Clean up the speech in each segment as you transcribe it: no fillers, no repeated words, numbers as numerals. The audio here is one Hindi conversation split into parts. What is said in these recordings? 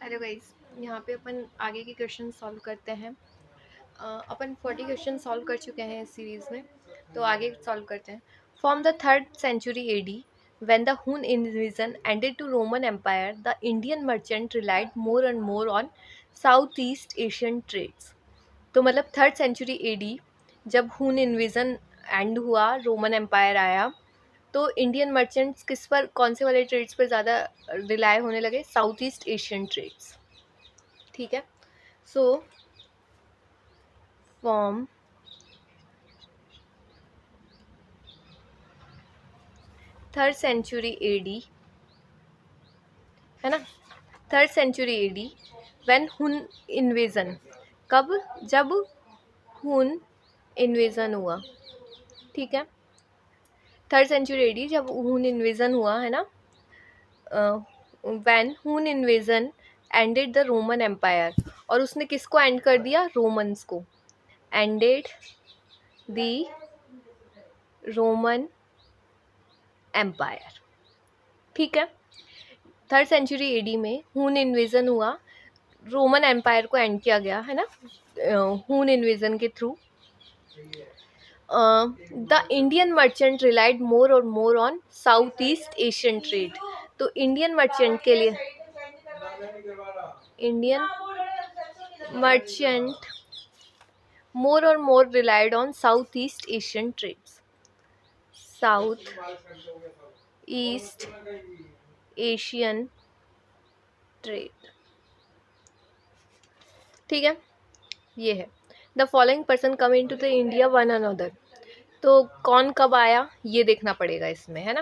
Hello guys. यहाँ पे अपन आगे के क्वेश्चन सॉल्व करते हैं। अपन 40 क्वेश्चन सॉल्व कर चुके हैं इस सीरीज में, तो आगे सॉल्व करते हैं। From the 3rd century AD, when the Hun invasion ended to Roman Empire, the Indian merchant relied more and more on Southeast Asian trades. तो मतलब 3rd century AD जब हुन इन्वेजन एंड हुआ, रोमन एम्पायर आया, तो इंडियन मर्चेंट्स किस पर, कौन से वाले ट्रेड्स पर ज़्यादा रिलाय होने लगे? South East Asian trades. ठीक है। So from 3rd century AD, है ना, 3rd century AD when Hun invasion, कब? जब हुन इन्वेजन हुआ। ठीक है, 3rd century AD जब हुन इन्वेजन हुआ, है ना, when Hun invasion ended the Roman Empire, और उसने किसको एंड कर दिया? रोमन्स को। Ended the Roman Empire. ठीक है, 3rd century AD में हुन इन्वेजन हुआ, रोमन एम्पायर को एंड किया गया, है ना, हुन इन्वेजन के थ्रू। The Indian merchant relied more और मोर on South East Asian trade. तो इंडियन मर्चेंट के लिए, Indian merchant more or more relied on Southeast Asian trades. South East Asian trade. ठीक है, ये है। The following person come in to the India one another. तो कौन कब आया ये देखना पड़ेगा इसमें, है ना।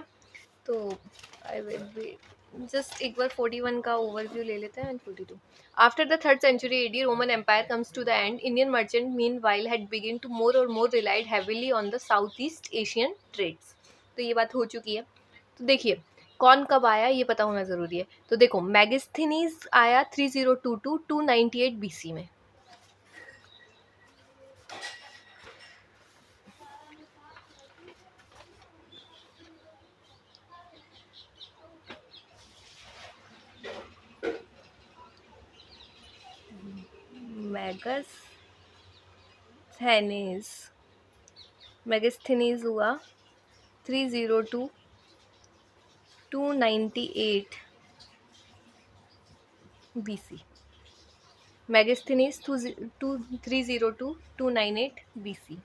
तो आई विल बी जस्ट एक बार 41 का ओवरव्यू ले लेते हैं। 42 after the 3rd century AD Roman Empire comes to the end. Indian merchant meanwhile had begun to more or more relied heavily on the Southeast Asian trades. तो ये बात हो चुकी है। तो देखिए कौन कब आया ये पता होना ज़रूरी है। तो देखो मैगस्थनीज आया 3022 298 BC में। मैगस्थनीज हुआ 302 298 BC। Megasthenes 302 298 BC।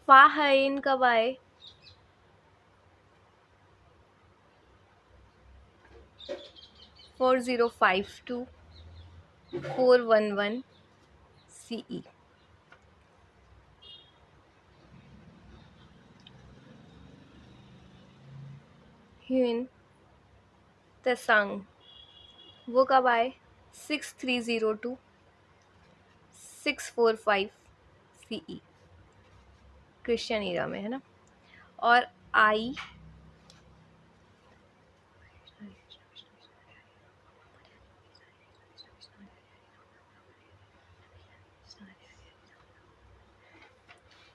फाहयन कब आए? 4052 411 CE। ह्यून त्सांग वो कब आए? 6302 645 CE, क्रिश्चियन ईरा में, है ना। और आई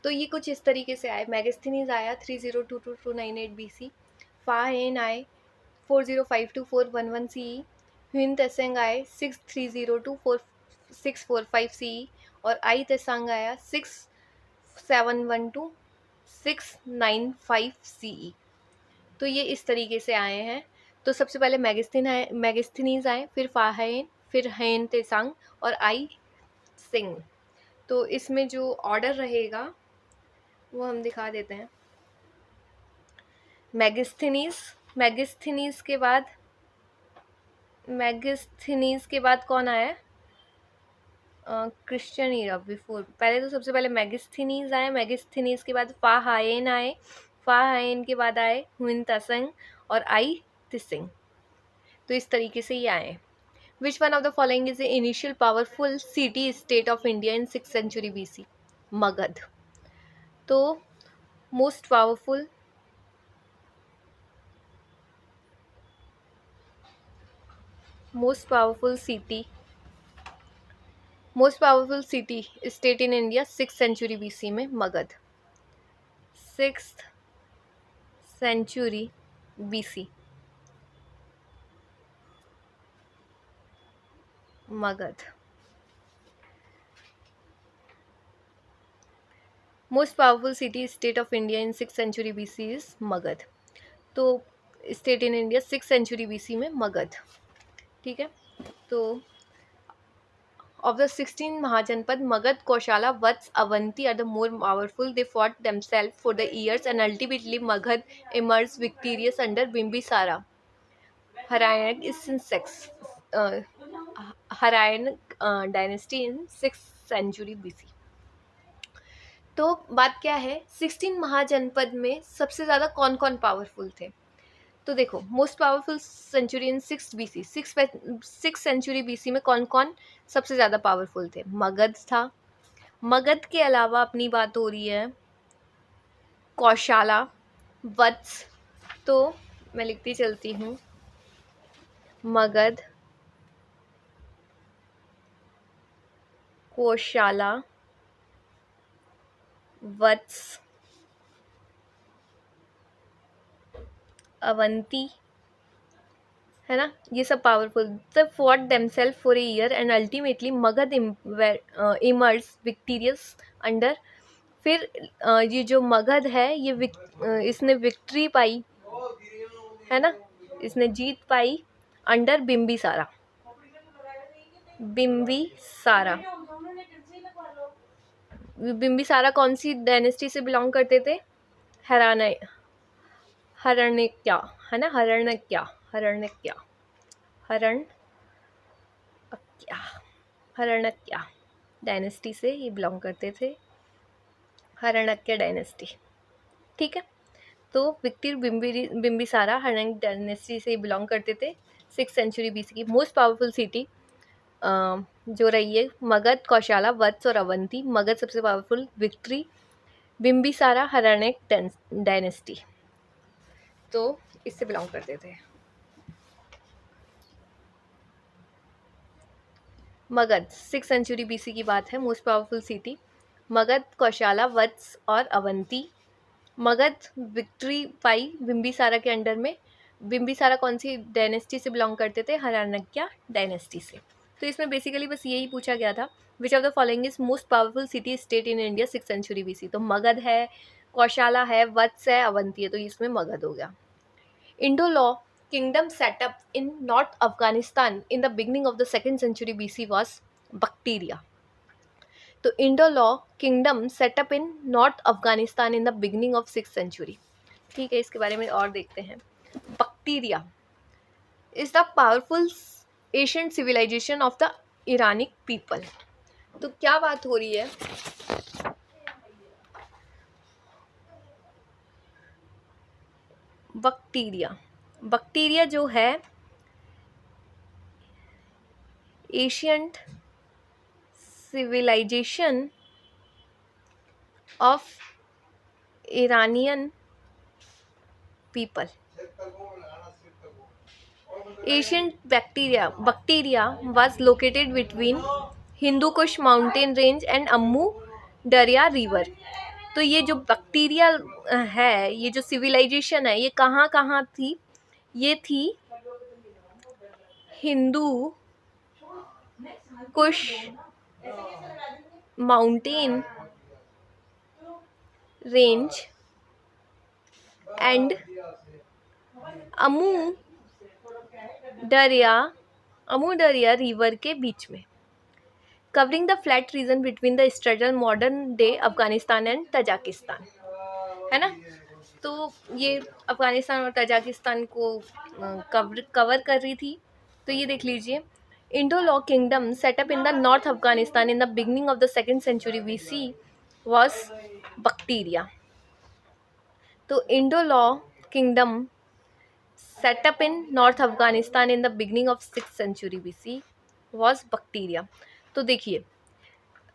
तो ये कुछ इस तरीके से आए। मैगस्थनीज आया 3022 298 BC। फाहयन आए 4052 411 CE। ह्यून त्सांग आए 6302 645 CE। और आई त्सांग आया 6712 695 CE। तो ये इस तरीके से आए हैं। तो सबसे पहले मैगस्थनीज आए, फिर फाहयन, फिर ह्यून त्सांग और आई सिंह। तो इसमें जो ऑर्डर रहेगा वो हम दिखा देते हैं। मैगस्थनीज के बाद कौन आया? Christian era before. पहले तो सबसे पहले मैगस्थनीज आए, मैगस्थनीज के बाद फाहयन आए, फाहयन के बाद आए ह्यून त्सांग और आई त्सिंग। तो इस तरीके से ये आए। Which one of the following is a initial powerful city state of India in 6th century BC? Magadha. तो most powerful city state in India 6th century BC में Magadha. 6th century BC. Magad. Most powerful city state of India in 6th century BC is Magad. तो state in India 6th century BC में मगध. ठीक है. तो of the 16 महाजनपद, Magad, Koshala, Vats, Avanti are the more powerful. They fought themselves for the years and ultimately Magad emerged victorious under Bimbisara. Haryannak is in Haryannak dynasty in 6th century BC. तो बात क्या है, 16 महाजनपद में सबसे ज़्यादा कौन कौन पावरफुल थे. तो देखो, मोस्ट पावरफुल सेंचुरी इन 6 BC, 6 सेंचुरी BC में कौन कौन सबसे ज़्यादा पावरफुल थे. मगध था. मगध के अलावा अपनी बात हो रही है कौशाला, वत्स. तो मैं लिखती चलती हूँ, मगध, कौशाला, वत्स, अवंती, है ना, ये सब powerful. They fought themselves for a year and ultimately Magadha emerge victorious under. फिर ये जो मगध है ये इसने विक्ट्री पाई, है ना, इसने जीत पाई अंडर बिम्बिसारा. बिम्बिसारा. बिम्बिसारा कौन सी डायनेस्टी से बिलोंग करते थे. हरणक्या, है ना, हरणक्या डायनेस्टी से ये बिलोंग करते थे. हरणक्या डायनेस्टी. ठीक है. तो विक्टर बिम्बिसारा हरणक्या डायनेस्टी से बिलोंग करते थे. 6th century BC की मोस्ट पावरफुल सिटी जो रही है मगध, कौशाला, वत्स और अवंती. मगध सबसे पावरफुल, विक्ट्री, बिम्बिसारा, हरणक्या डायनेस्टी. तो इससे बिलोंग करते थे. मगध 6th century BC की बात है. मोस्ट पावरफुल सिटी मगध, कौशाला, वत्स और अवंती. मगध विक्ट्री पाई बिम्बिसारा के अंडर में. बिम्बिसारा कौन सी डायनेस्टी से बिलोंग करते थे. हरणक्या डायनेस्टी से. तो इसमें बेसिकली बस यही पूछा गया था, which of the following is most powerful city state in India 6th century BC. तो मगध है, कौशाला है, वत्स है, अवंती है. तो इसमें मगध हो गया. Indo-Law kingdom set up in North Afghanistan in the beginning of the 2nd century BC was Bactria. तो Indo-Law kingdom set up in North Afghanistan in the beginning of 6th century. ठीक है, इसके बारे में और देखते हैं. Bactria is the powerful ancient civilization of the Iranic people. तो क्या बात हो रही है, बक्टीरिया जो है ancient civilization of Iranian people. Ancient Bactria was located between Hindu Kush mountain range and Amu Darya river. तो ये जो बक्टीरिया है, ये जो सिविलाइजेशन है, ये कहाँ कहाँ थी. ये थी Hindu Kush mountain range and Amu दरिया रिवर के बीच में. Covering the flat region between the struggle modern day Afghanistan and Tajikistan, है ना. तो ये अफगानिस्तान और तजाकिस्तान को कवर कर रही थी. तो ये देख लीजिए, Indo-law kingdom setup in the north Afghanistan in the beginning of the 2nd century BC was बक्टीरिया. तो Indo-law kingdom setup in north Afghanistan in the beginning of 6th century BC was बक्टीरिया. तो देखिए,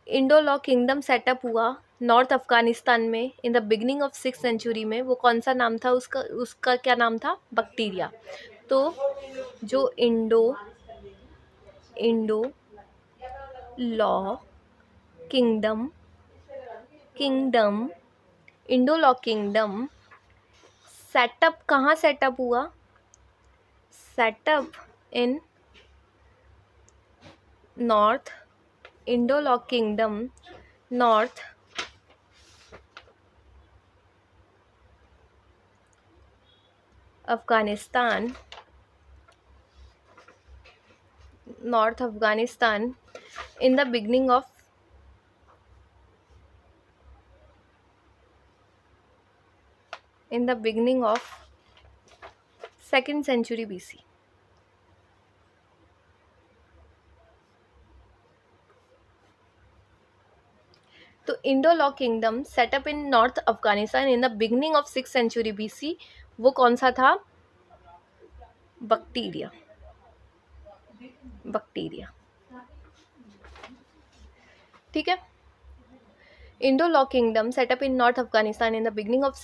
इंडो-लॉ किंगडम सेटअप हुआ नॉर्थ अफगानिस्तान में इन the beginning of 6th century में. वो कौन सा नाम था उसका क्या नाम था, बक्टीरिया. तो जो इंडो-लॉ किंगडम सेटअप कहाँ सेटअप हुआ? सेटअप इन नॉर्थ इंडोलॉक kingdom, north Afghanistan, in the beginning of second century BC. तो इंडोलॉक kingdom setup in north Afghanistan in the beginning of 6th century BC, वो कौन सा था? बक्टीरिया। ठीक है। इंडोलॉक kingdom setup in north Afghanistan in the beginning of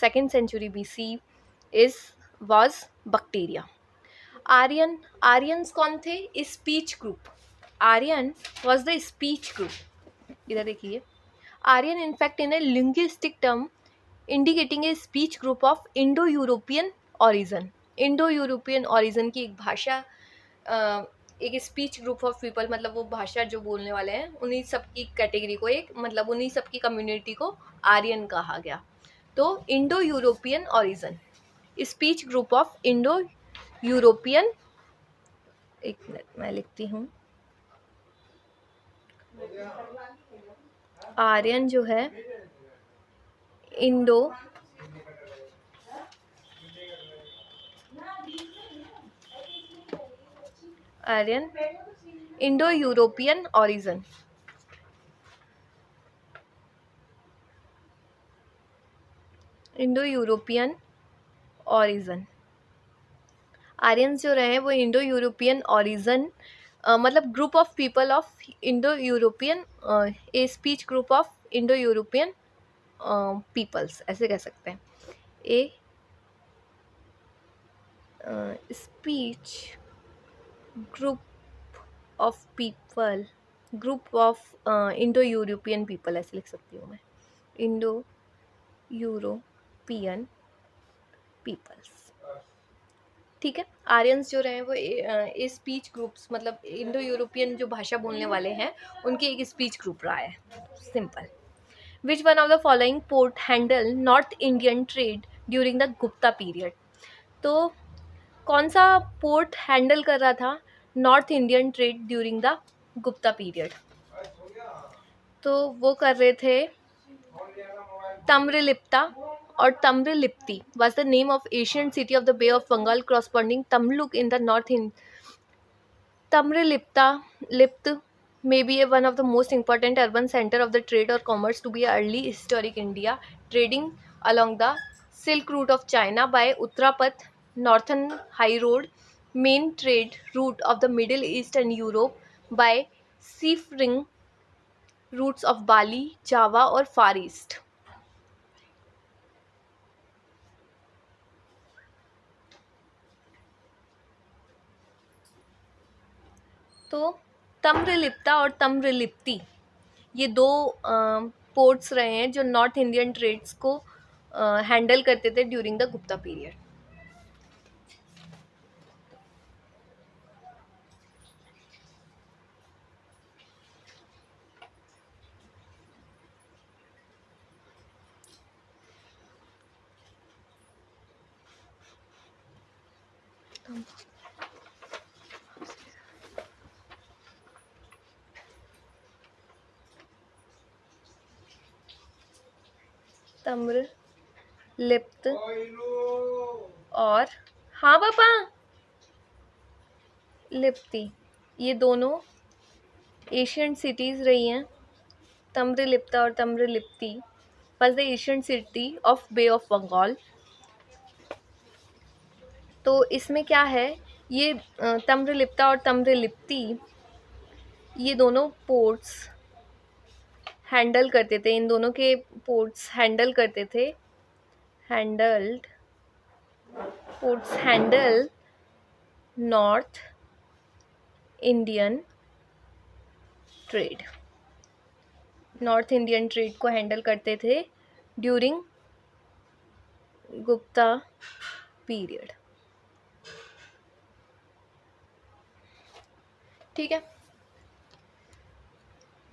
2nd century BC was Bactria. Aryans कौन थे? Speech group. Aryan was the speech group. इधर देखिए, Aryan in fact in a linguistic term indicating a speech group of Indo European origin. Indo European origin की एक भाषा, एक स्पीच ग्रुप ऑफ पीपल, मतलब वो भाषा जो बोलने वाले हैं उन्हीं सब की कैटेगरी को, एक मतलब उन्हीं सब की कम्युनिटी को आर्यन कहा गया। तो Indo European origin, speech group of Indo European, एक मिनट मैं लिखती हूँ, आर्यन जो है Indo European origin. Indo European origin, Aryans जो रहे वो इंडो यूरोपियन ऑरिजन, मतलब group of people of Indo European, a speech group of Indo European peoples, ऐसे कह सकते हैं। A speech group of people, group of Indo European people, ऐसे लिख सकती हूँ मैं, इंडो यूरोपियन पीपल्स। ठीक है। आर्यंस जो रहे वो स्पीच ग्रुप्स, मतलब इंडो यूरोपियन जो भाषा बोलने वाले हैं उनकी एक स्पीच ग्रुप रहा है। Simple. Which one of the following port handle north Indian trade during the Gupta period? तो कौन सा पोर्ट हैंडल कर रहा था north Indian trade during the Gupta period? तो वो कर रहे थे तम्रलिप्ता और Tamralipti was the name of ancient city of the Bay of Bengal corresponding Tamluk in the north. In Lipt may be one of the most important urban center of the trade or commerce to be early historic India, trading along the Silk Route of China by Uttarapath, Northern High Road, main trade route of the Middle East and Europe by seafaring routes of Bali, Java और Far East. तो तम्रलिप्ता और तम्रलिप्ति ये दो पोर्ट्स रहे हैं जो नॉर्थ इंडियन ट्रेड्स को हैंडल करते थे ड्यूरिंग द गुप्ता पीरियड। तम्र लिप्त और हाँ पापा लिप्ति, ये दोनों एशियन सिटीज रही हैं। तम्रलिप्ता और Tamralipti was the Asian city of Bay of Bengal. तो इसमें क्या है, ये तम्रलिप्ता और तम्रलिप्ति ये दोनों पोर्ट्स हैंडल करते थे, इन दोनों के पोर्ट्स हैंडल करते थे, handle north Indian trade, north Indian trade को हैंडल करते थे ड्यूरिंग गुप्ता पीरियड। ठीक है।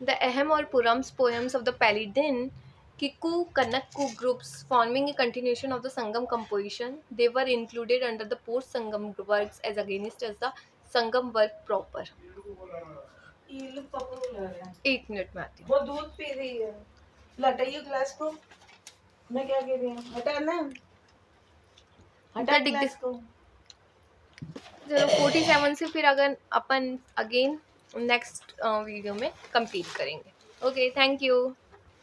The Ahem or Purams poems of the Palladin Kiku Kanakku groups forming a continuation of the Sangam composition. They were included under the post Sangam works as against as the Sangam work proper. ये लोग पापा बुला रहे हैं। 1 मिनट में आती हूँ। वो दूध पी रही है, लटाइए ग्लास को। मैं क्या कह रही हूँ, हटाना, हटा ग्लास को। चलो 47 से फिर अगर अपन अगेन नेक्स्ट वीडियो में कंप्लीट करेंगे। Okay, thank you.